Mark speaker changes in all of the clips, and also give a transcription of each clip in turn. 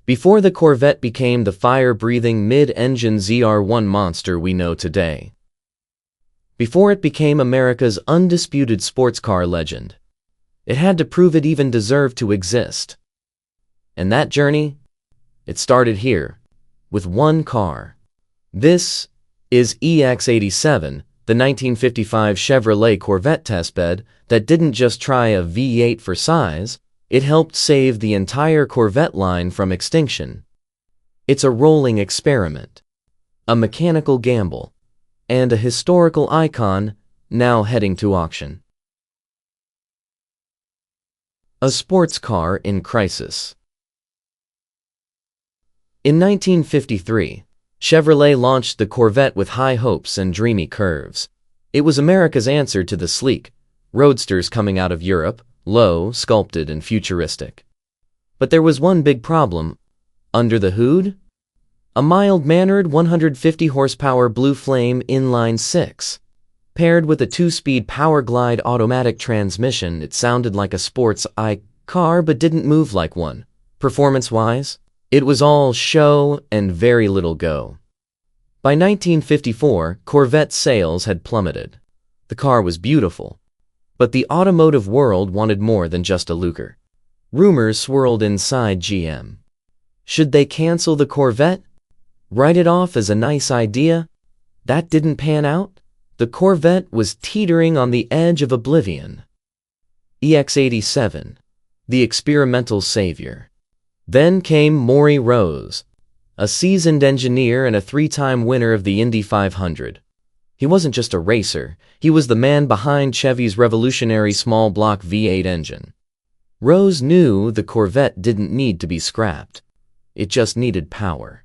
Speaker 1: Before the Corvette became the fire-breathing mid-engine ZR1 monster we know today. Before it became America's undisputed sports car legend, it had to prove it even deserved to exist. And that journey? It started here, with one car. This is EX87, the 1955 Chevrolet Corvette Test Bed that didn't just try a V8 for size, it helped save the entire Corvette line from extinction. It's a rolling experiment, a mechanical gamble, and a historical icon now heading to auction. A sports car in crisis. In 1953, Chevrolet launched the Corvette with high hopes and dreamy curves. It was America's answer to the sleek roadsters coming out of Europe, low, sculpted, and futuristic. But there was one big problem. Under the hood? A mild-mannered 150-horsepower Blue Flame inline-six. Paired with a 2-speed Powerglide automatic transmission, it sounded like a sports car but didn't move like one. Performance-wise, it was all show and very little go. By 1954, Corvette sales had plummeted. The car was beautiful, but the automotive world wanted more than just a lucre. Rumors swirled inside GM. Should they cancel the Corvette? Write it off as a nice idea? That didn't pan out? The Corvette was teetering on the edge of oblivion. EX87, the experimental savior. Then came Maury Rose, a seasoned engineer and a 3-time winner of the Indy 500. He wasn't just a racer, he was the man behind Chevy's revolutionary small-block V8 engine. Rose knew the Corvette didn't need to be scrapped. It just needed power.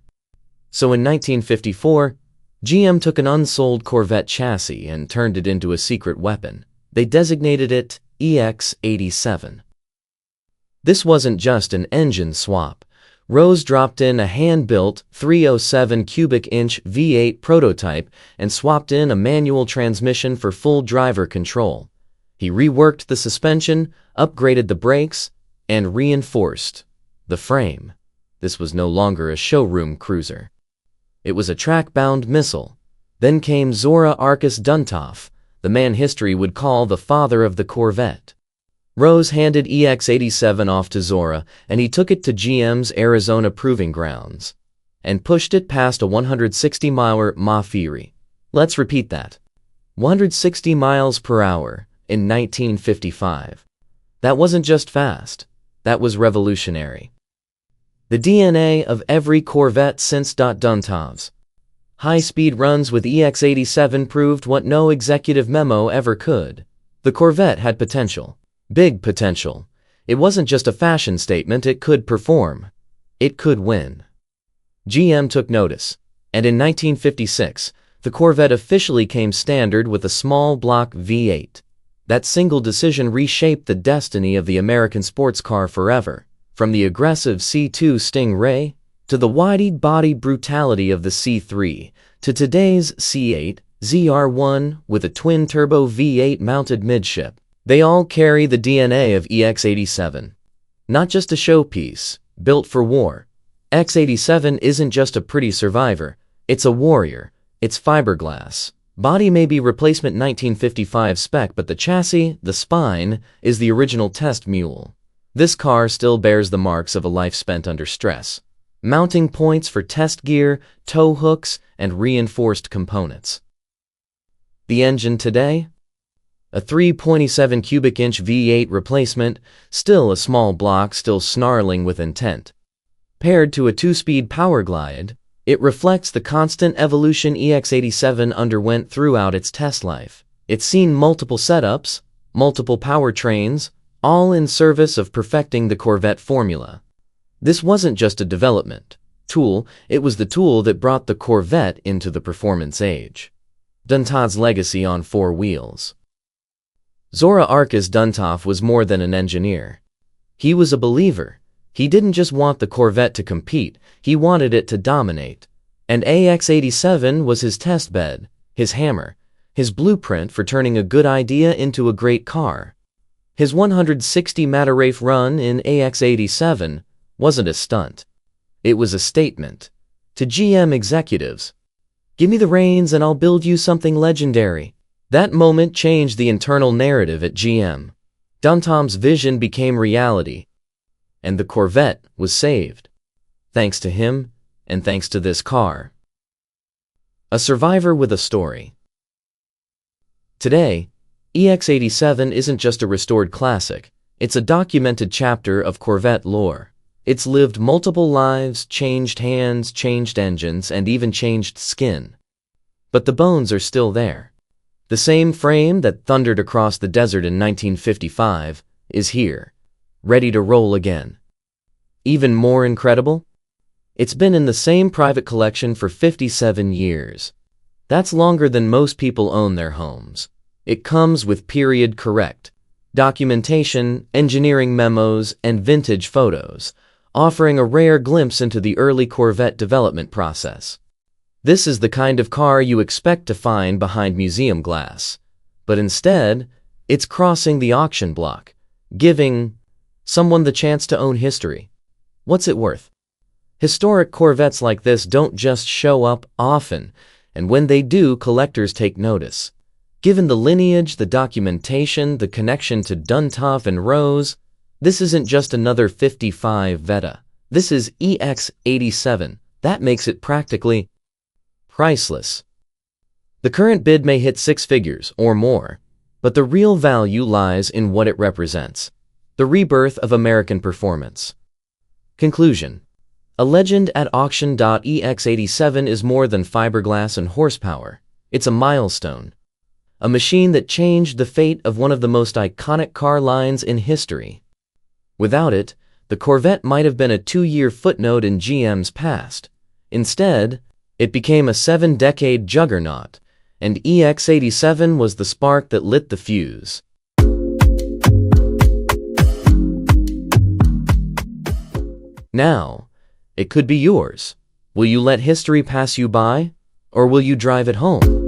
Speaker 1: So in 1954, GM took an unsold Corvette chassis and turned it into a secret weapon. They designated it EX87. This wasn't just an engine swap. Rose dropped in a hand-built 307 cubic inch V8 prototype and swapped in a manual transmission for full driver control. He reworked the suspension, upgraded the brakes, and reinforced the frame. This was no longer a showroom cruiser. It was a track-bound missile. Then came Zora Arkus Duntov, the man history would call the father of the Corvette. Rose handed EX87 off to Zora, and he took it to GM's Arizona proving grounds and pushed it past a 160-mile Fury. Let's repeat that. 160 miles per hour in 1955. That wasn't just fast. That was revolutionary. The DNA of every Corvette since Duntov's high-speed runs with EX87 proved what no executive memo ever could. The Corvette had potential. Big potential. It wasn't just a fashion statement, it could perform. It could win. GM took notice, and in 1956, the Corvette officially came standard with a small-block V8. That single decision reshaped the destiny of the American sports car forever, from the aggressive C2 Stingray, to the wide-body brutality of the C3, to today's C8, ZR1 with a twin-turbo V8 mounted midship. They all carry the DNA of EX87. Not just a showpiece, built for war. X87 isn't just a pretty survivor, it's a warrior. It's fiberglass. Body may be replacement 1955 spec, but the chassis, the spine, is the original test mule. This car still bears the marks of a life spent under stress. Mounting points for test gear, tow hooks, and reinforced components. The engine today? A 3.7 cubic inch V8 replacement, still a small block, still snarling with intent. Paired to a 2-speed Powerglide, It reflects the constant evolution EX87 underwent throughout its test life. It's seen multiple setups, multiple powertrains, all in service of perfecting the Corvette formula. This wasn't just a development tool, it was the tool that brought the Corvette into the performance age. Duntof's legacy on four wheels. Zora Arkus Duntov was more than an engineer. He was a believer. He didn't just want the Corvette to compete, he wanted it to dominate. And AX87 was his test bed, his hammer, his blueprint for turning a good idea into a great car. His 160 Matarafe run in AX87 wasn't a stunt. It was a statement. To GM executives, "Give me the reins and I'll build you something legendary." That moment changed the internal narrative at GM. Duntov's vision became reality, and the Corvette was saved. Thanks to him, and thanks to this car. A survivor with a story. Today, EX87 isn't just a restored classic, it's a documented chapter of Corvette lore. It's lived multiple lives, changed hands, changed engines, and even changed skin. But the bones are still there. The same frame that thundered across the desert in 1955 is here, ready to roll again. Even more incredible? It's been in the same private collection for 57 years. That's longer than most people own their homes. It comes with period-correct documentation, engineering memos, and vintage photos, offering a rare glimpse into the early Corvette development process. This is the kind of car you expect to find behind museum glass, but instead, it's crossing the auction block, giving someone the chance to own history. What's it worth? Historic Corvettes like this don't just show up often, and when they do, collectors take notice. Given the lineage, the documentation, the connection to Duntov and Rose, this isn't just another 55 Vetta. This is EX87. That makes it practically priceless. The current bid may hit six figures or more, but the real value lies in what it represents. The rebirth of American performance. Conclusion. A legend at auction. EX87 is more than fiberglass and horsepower. It's a milestone. A machine that changed the fate of one of the most iconic car lines in history. Without it, the Corvette might have been a 2-year footnote in GM's past. Instead, it became a 7-decade juggernaut, and EX87 was the spark that lit the fuse. Now, it could be yours. Will you let history pass you by, or will you drive it home?